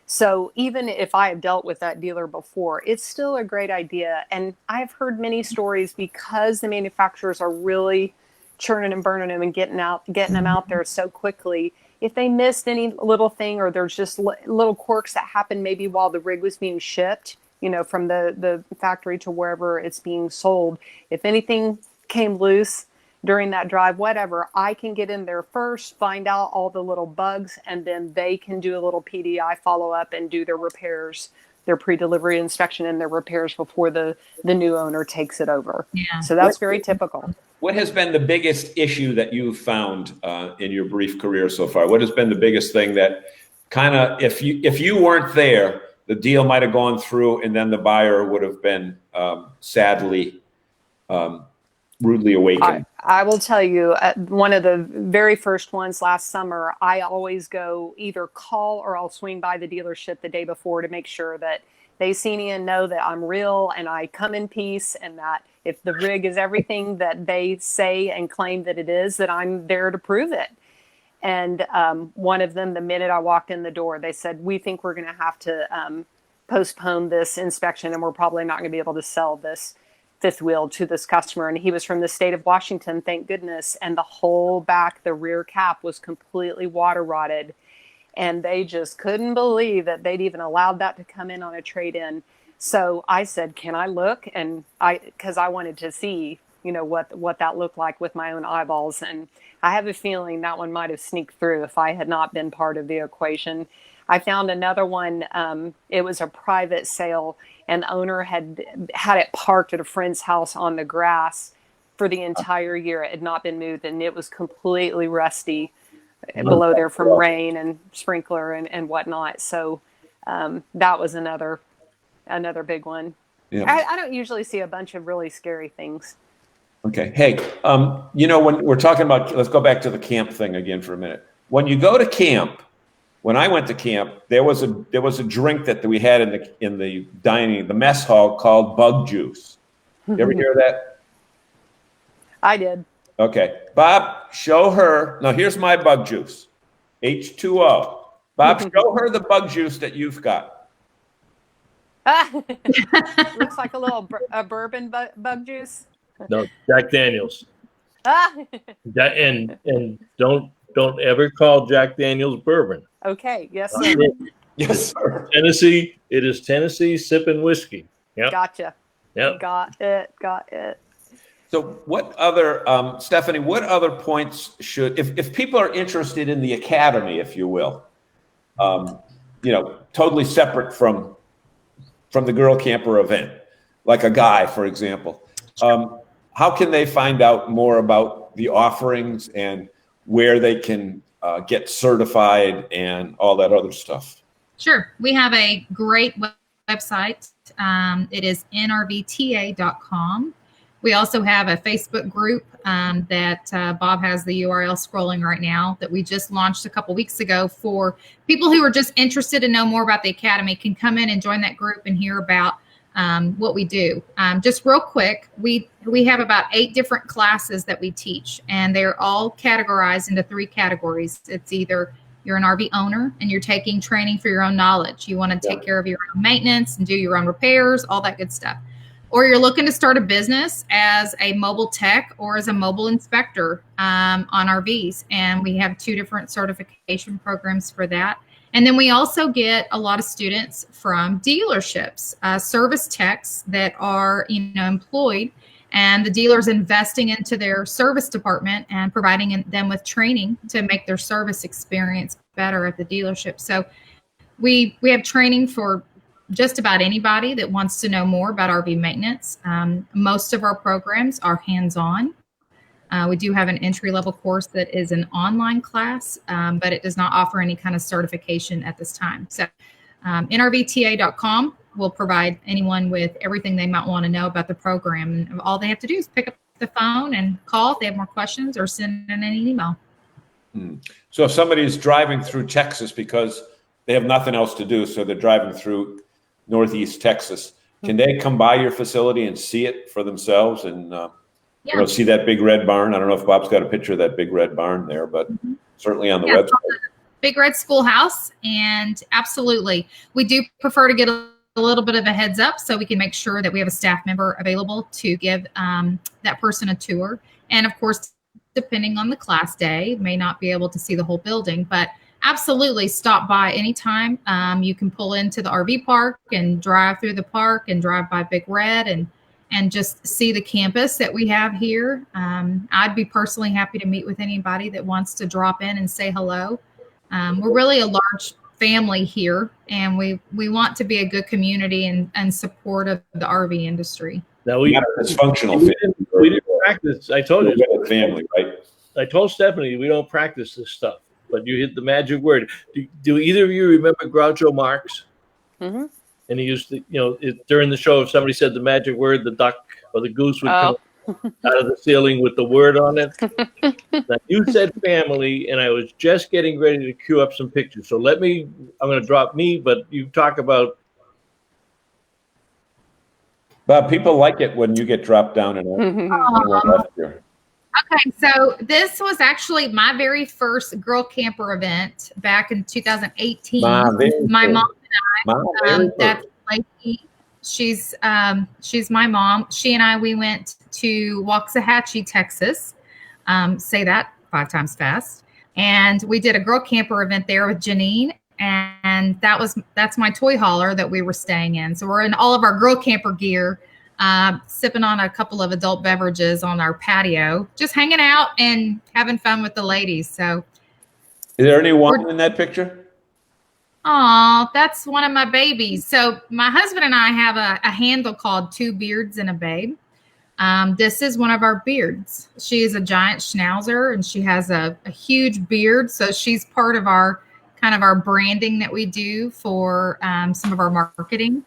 So even if I have dealt with that dealer before, it's still a great idea. And I've heard many stories because the manufacturers are really churning and burning them and getting them out there so quickly. If they missed any little thing, or there's just little quirks that happened maybe while the rig was being shipped, from the factory to wherever it's being sold, if anything came loose during that drive, whatever, I can get in there first, find out all the little bugs, and then they can do a little PDI follow-up and do their repairs, their pre-delivery inspection and their repairs before the new owner takes it over. Yeah. So that's very typical. What has been the biggest issue that you've found in your brief career so far? What has been the biggest thing that kind of, if you weren't there, the deal might have gone through and then the buyer would have been sadly rudely awakened? I will tell you, one of the very first ones last summer, I always go either call or I'll swing by the dealership the day before to make sure that they see me and know that I'm real and I come in peace, and that if the rig is everything that they say and claim that it is, that I'm there to prove it. And one of them, the minute I walked in the door, they said, we think we're going to have to postpone this inspection, and we're probably not going to be able to sell this fifth wheel to this customer. And he was from the state of Washington, thank goodness. And the whole back, the rear cap was completely water rotted. And they just couldn't believe that they'd even allowed that to come in on a trade-in. So I said, can I look? And because I wanted to see, what that looked like with my own eyeballs. And I have a feeling that one might have sneaked through if I had not been part of the equation. I found another one. It was a private sale, and the owner had it parked at a friend's house on the grass for the entire year. It had not been moved, and it was completely rusty below there from rain and sprinkler and whatnot. So that was another big one. Yeah. I don't usually see a bunch of really scary things. Okay. Hey, when we're talking about, let's go back to the camp thing again for a minute. When you go to camp, when I went to camp, there was a drink that we had in the mess hall called bug juice. You ever hear of that? I did. Okay. Bob, show her. Now, here's my bug juice. H2O. Bob, show her the bug juice that you've got. Looks like a bourbon bug juice. No, Jack Daniels. And don't ever call Jack Daniels bourbon. Okay. Yes, sir. Yes, sir. Tennessee. It is Tennessee sipping whiskey. Yep. Gotcha. Yep. Got it. So what other, Stephanie, what other points if people are interested in the academy, if you will, totally separate from the girl camper event, like a guy, for example, how can they find out more about the offerings and where they can get certified and all that other stuff? Sure. We have a great website. It is nrvta.com. We also have a Facebook group that Bob has the URL scrolling right now that we just launched a couple weeks ago for people who are just interested to know more about the Academy, can come in and join that group and hear about what we do. Just real quick, we have about 8 different classes that we teach, and they're all categorized into 3 categories. It's either you're an RV owner and you're taking training for your own knowledge. You want to take care of your own maintenance and do your own repairs, all that good stuff. Or you're looking to start a business as a mobile tech or as a mobile inspector on RVs. And we have 2 different certification programs for that. And then we also get a lot of students from dealerships, service techs that are employed, and the dealer's investing into their service department and providing them with training to make their service experience better at the dealership. So we have training for just about anybody that wants to know more about RV maintenance. Most of our programs are hands-on. We do have an entry-level course that is an online class, but it does not offer any kind of certification at this time. So nrvta.com will provide anyone with everything they might want to know about the program. And all they have to do is pick up the phone and call if they have more questions, or send in an email. So if somebody's driving through Texas because they have nothing else to do, so they're driving through Northeast Texas, can they come by your facility and see it for themselves and see that big red barn? I don't know if Bob's got a picture of that big red barn there, but certainly on the website. Big Red Schoolhouse, and absolutely, we do prefer to get a little bit of a heads up so we can make sure that we have a staff member available to give that person a tour. And of course, depending on the class day, may not be able to see the whole building, but absolutely stop by anytime. You can pull into the RV park and drive through the park and drive by Big Red and just see the campus that we have here. I'd be personally happy to meet with anybody that wants to drop in and say hello. We're really a large family here, and we want to be a good community and support of the RV industry. Now we didn't practice. I told you, family, right? I told Stephanie we don't practice this stuff, but you hit the magic word. Do either of you remember Groucho Marx? And he used to, during the show, if somebody said the magic word, the duck or the goose would come. out of the ceiling with the word on it. Now, you said family, and I was just getting ready to cue up some pictures. So I'm going to drop me, but you talk about. Bob, people like it when you get dropped down and anyone left here. Okay, so this was actually my very first girl camper event back in 2018. My mom and I, that's Lacey. She's my mom. She and I, we went to Waxahachie, Texas. Say that 5 times fast. And we did a girl camper event there with Janine. And that's my toy hauler that we were staying in. So we're in all of our girl camper gear, sipping on a couple of adult beverages on our patio, just hanging out and having fun with the ladies. So, is there any wine in that picture? Oh, that's one of my babies. So my husband and I have a handle called 2 Beards and a Babe. This is one of our beards. She is a giant schnauzer, and she has a huge beard. So she's part of our branding that we do for some of our marketing.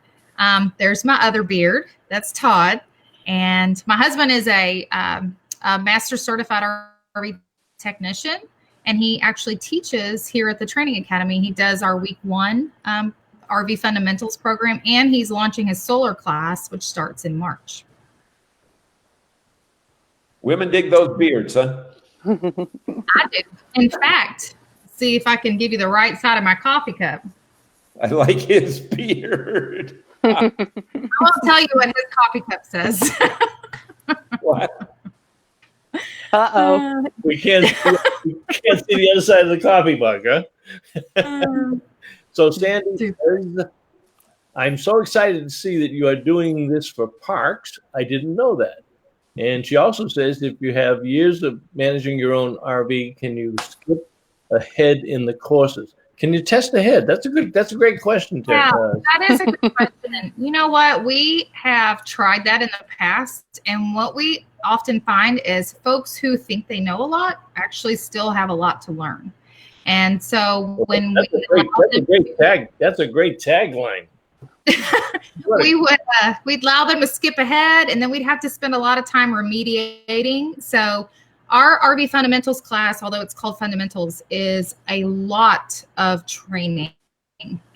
There's my other beard. That's Todd. And my husband is a master certified RV technician, and he actually teaches here at the training academy. He does our week 1 RV fundamentals program, and he's launching his solar class, which starts in March. Women dig those beards, huh? I do. In fact, see if I can give you the right side of my coffee cup. I like his beard. I won't tell you what his coffee cup says. What? Uh-oh. We can't see the other side of the coffee mug, huh? So Sandy, I'm so excited to see that you are doing this for parks. I didn't know that. And she also says if you have years of managing your own RV, can you skip ahead in the courses? Can you test ahead? That's a great question. Yeah, that is a good question. You know what? We have tried that in the past, and what we often find is folks who think they know a lot actually still have a lot to learn. And so when that's a great tagline. we'd allow them to skip ahead, and then we'd have to spend a lot of time remediating. So our RV fundamentals class, although it's called fundamentals, is a lot of training.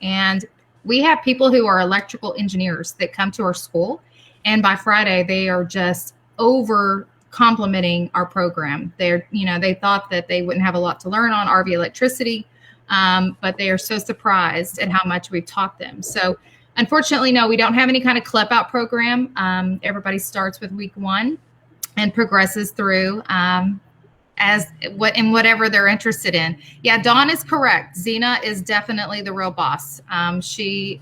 And we have people who are electrical engineers that come to our school, and by Friday they are just over complimenting our program. They thought that they wouldn't have a lot to learn on RV electricity, but they are so surprised at how much we've taught them. So unfortunately, no, we don't have any kind of clip out program. Everybody starts with week 1 and progresses through in whatever they're interested in. Yeah, Dawn is correct. Zena is definitely the real boss. She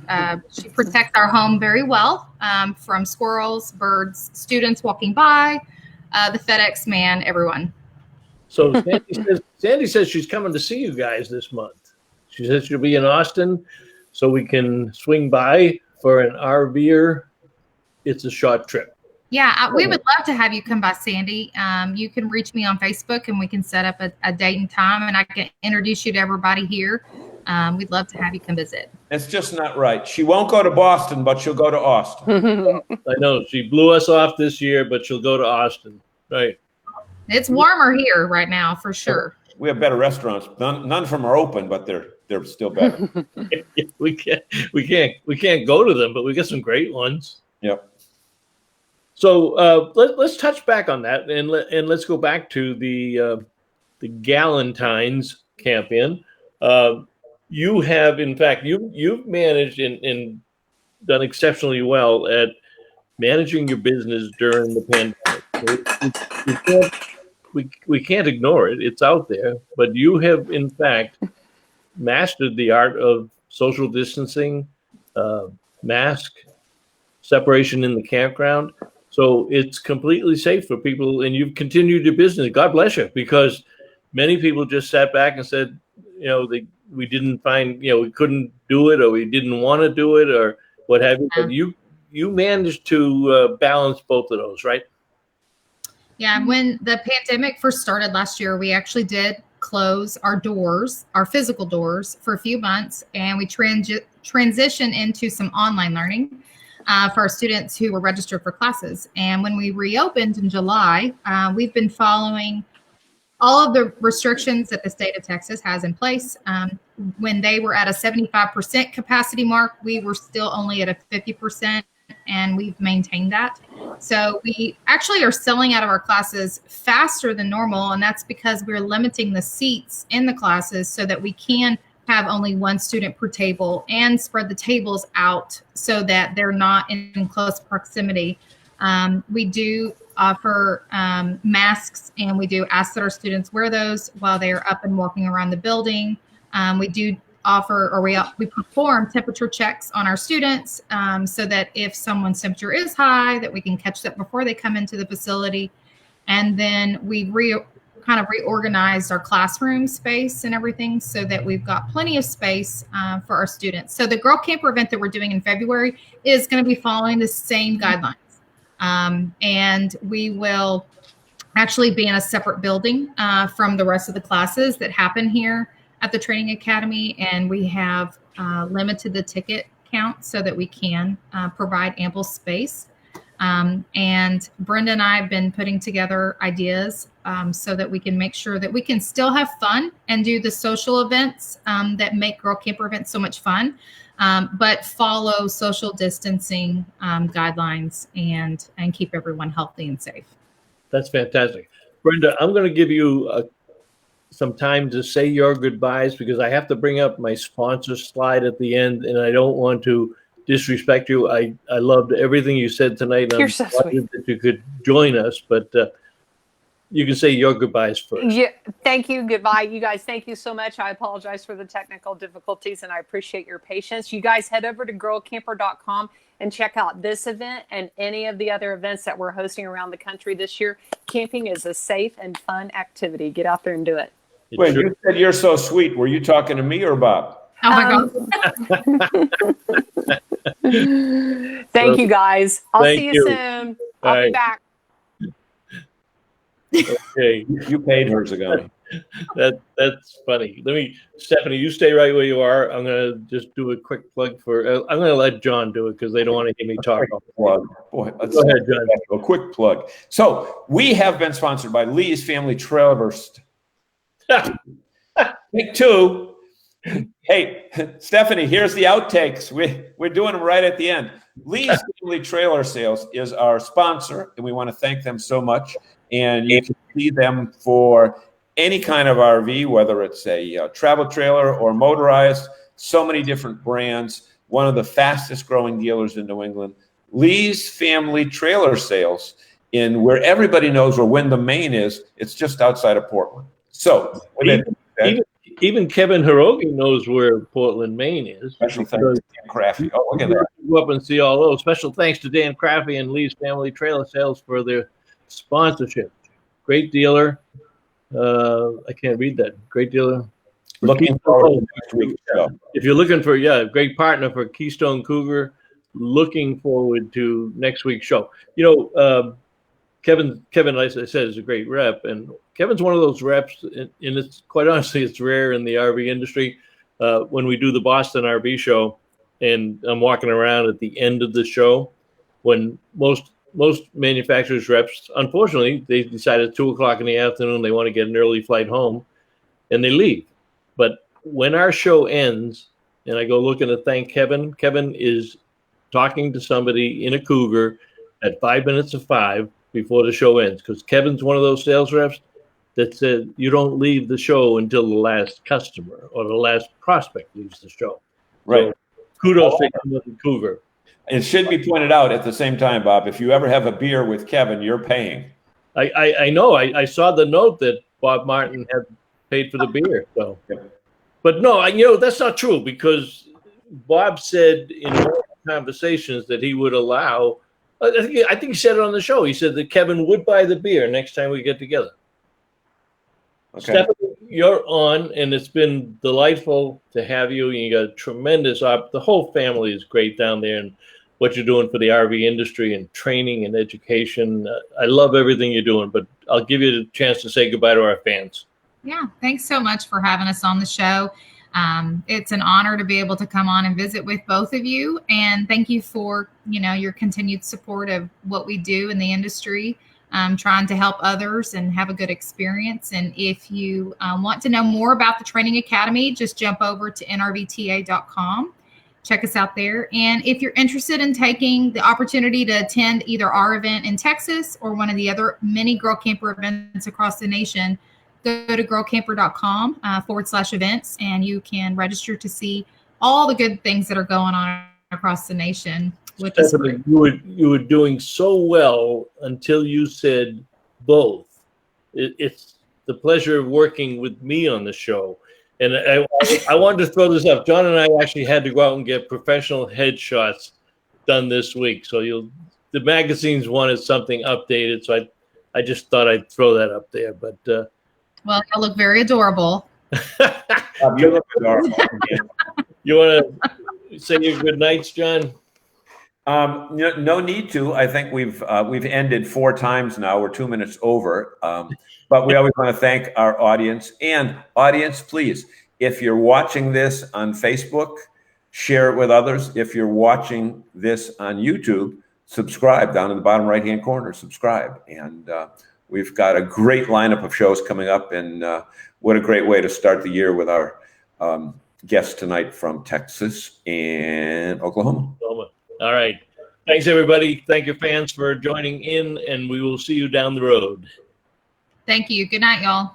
protects our home very well from squirrels, birds, students walking by, the FedEx man, everyone. So Sandy says she's coming to see you guys this month. She says she'll be in Austin, so we can swing by for an RVer. It's a short trip. Yeah, we would love to have you come by, Sandy. You can reach me on Facebook, and we can set up a date and time, and I can introduce you to everybody here. We'd love to have you come visit. It's just not right. She won't go to Boston, but she'll go to Austin. I know. She blew us off this year, but she'll go to Austin. Right. It's warmer here right now, for sure. We have better restaurants. None of them are open, but they're still better. we can't go to them, but we got some great ones. Yep. So let's touch back on that, and let's go back to the Galentine's camp-in. You have, in fact, you've managed and done exceptionally well at managing your business during the pandemic. We can't ignore it. It's out there. But you have, in fact, mastered the art of social distancing, mask, separation in the campground. So it's completely safe for people, and you've continued your business. God bless you, because many people just sat back and said, we didn't find, we couldn't do it, or we didn't want to do it, or what have you. But you managed to balance both of those, right? Yeah, when the pandemic first started last year, we actually did close our doors, our physical doors, for a few months, and we transitioned into some online learning. for our students who were registered for classes. And when we reopened in July, we've been following all of the restrictions that the state of Texas has in place. When they were at a 75% capacity mark, we were still only at a 50%, and we've maintained that. So we actually are selling out of our classes faster than normal, and that's because we're limiting the seats in the classes so that we can have only one student per table and spread the tables out so that they're not in close proximity. We do offer masks, and we do ask that our students wear those while they are up and walking around the building. We do offer, or we perform temperature checks on our students so that if someone's temperature is high, that we can catch that before they come into the facility. And then we kind of reorganized our classroom space and everything so that we've got plenty of space for our students. So the Girl Camper event that we're doing in February is going to be following the same guidelines. And we will actually be in a separate building from the rest of the classes that happen here at the Training Academy. And we have limited the ticket count so that we can provide ample space. And Brenda and I have been putting together ideas so that we can make sure that we can still have fun and do the social events that make Girl Camper events so much fun, but follow social distancing guidelines and keep everyone healthy and safe. That's fantastic. Brenda, I'm going to give you some time to say your goodbyes because I have to bring up my sponsor slide at the end, and I don't want to disrespect you. I loved everything you said tonight. You're so sweet that you could join us, but you can say your goodbyes first. Yeah, thank you. Goodbye, you guys. Thank you so much. I apologize for the technical difficulties, and I appreciate your patience. You guys head over to girlcamper.com and check out this event and any of the other events that we're hosting around the country this year. Camping is a safe and fun activity. Get out there and do it. Wait, you said you're so sweet. Were you talking to me or Bob? Oh my God. Thank you, guys. I'll Thank see you you. soon. I'll be back. Okay. You paid her, Zagani. That's funny. Stephanie, you stay right where you are. I'm going to just do a quick plug for, I'm going to let John do it because they don't want to hear me talk. Plug. Boy, let's Go ahead, John. A quick plug. So we have been sponsored by Lee's Family Trailers. Take two. Hey, Stephanie, here's the outtakes. We're doing them right at the end. Lee's Family Trailer Sales is our sponsor, and we want to thank them so much. And you can see them for any kind of RV, whether it's a travel trailer or motorized, so many different brands. One of the fastest growing dealers in New England. Lee's Family Trailer Sales, in where everybody knows where Windham, Maine is. It's just outside of Portland. So even Kevin Hirogi knows where Portland, Maine is. Special thanks to Dan Crafty. Oh, look at that. Go up and see all those. Special thanks to Dan Crafty and Lee's Family Trailer Sales for their sponsorship. Great dealer. I can't read that. Great dealer. Looking forward to next week's show. If you're looking for, great partner for Keystone Cougar, looking forward to next week's show. Kevin, like I said, is a great rep, and Kevin's one of those reps, and it's quite honestly, it's rare in the RV industry. When we do the Boston RV show, and I'm walking around at the end of the show, when most manufacturers reps, unfortunately, they decide at 2:00 in the afternoon they want to get an early flight home, and they leave. But when our show ends, and I go looking to thank Kevin, Kevin is talking to somebody in a Cougar at 5 minutes of 5 before the show ends, because Kevin's one of those sales reps that said you don't leave the show until the last customer or the last prospect leaves the show. Right. So, kudos to the Cougar. It should be pointed out at the same time, Bob, if you ever have a beer with Kevin, you're paying. I know. I saw the note that Bob Martin had paid for the beer. So, but no, that's not true, because Bob said in one of the conversations that he would allow. I think he said it on the show. He said that Kevin would buy the beer next time we get together. Okay. Stephanie, you're on, and it's been delightful to have you. You got a tremendous the whole family is great down there, and what you're doing for the RV industry and training and education. I love everything you're doing, but I'll give you the chance to say goodbye to our fans. Yeah, thanks so much for having us on the show. It's an honor to be able to come on and visit with both of you. And thank you for, your continued support of what we do in the industry, trying to help others and have a good experience. And if you want to know more about the Training Academy, just jump over to nrvta.com. Check us out there. And if you're interested in taking the opportunity to attend either our event in Texas or one of the other many Girl Camper events across the nation, go to girlcamper.com /events, and you can register to see all the good things that are going on across the nation. With Stephanie, you were doing so well until you said both. It's the pleasure of working with me on the show. And I wanted to throw this up. John and I actually had to go out and get professional headshots done this week. So the magazines wanted something updated. So I just thought I'd throw that up there. But well, you look very adorable. You look adorable. You want to say your good nights, John? No need to. I think we've ended 4 times now. We're 2 minutes over. But we always want to thank our audience. And audience, please, if you're watching this on Facebook, share it with others. If you're watching this on YouTube, subscribe down in the bottom right-hand corner. Subscribe. And we've got a great lineup of shows coming up. And what a great way to start the year with our guests tonight from Texas and Oklahoma. All right. Thanks, everybody. Thank you, fans, for joining in, and we will see you down the road. Thank you. Good night, y'all.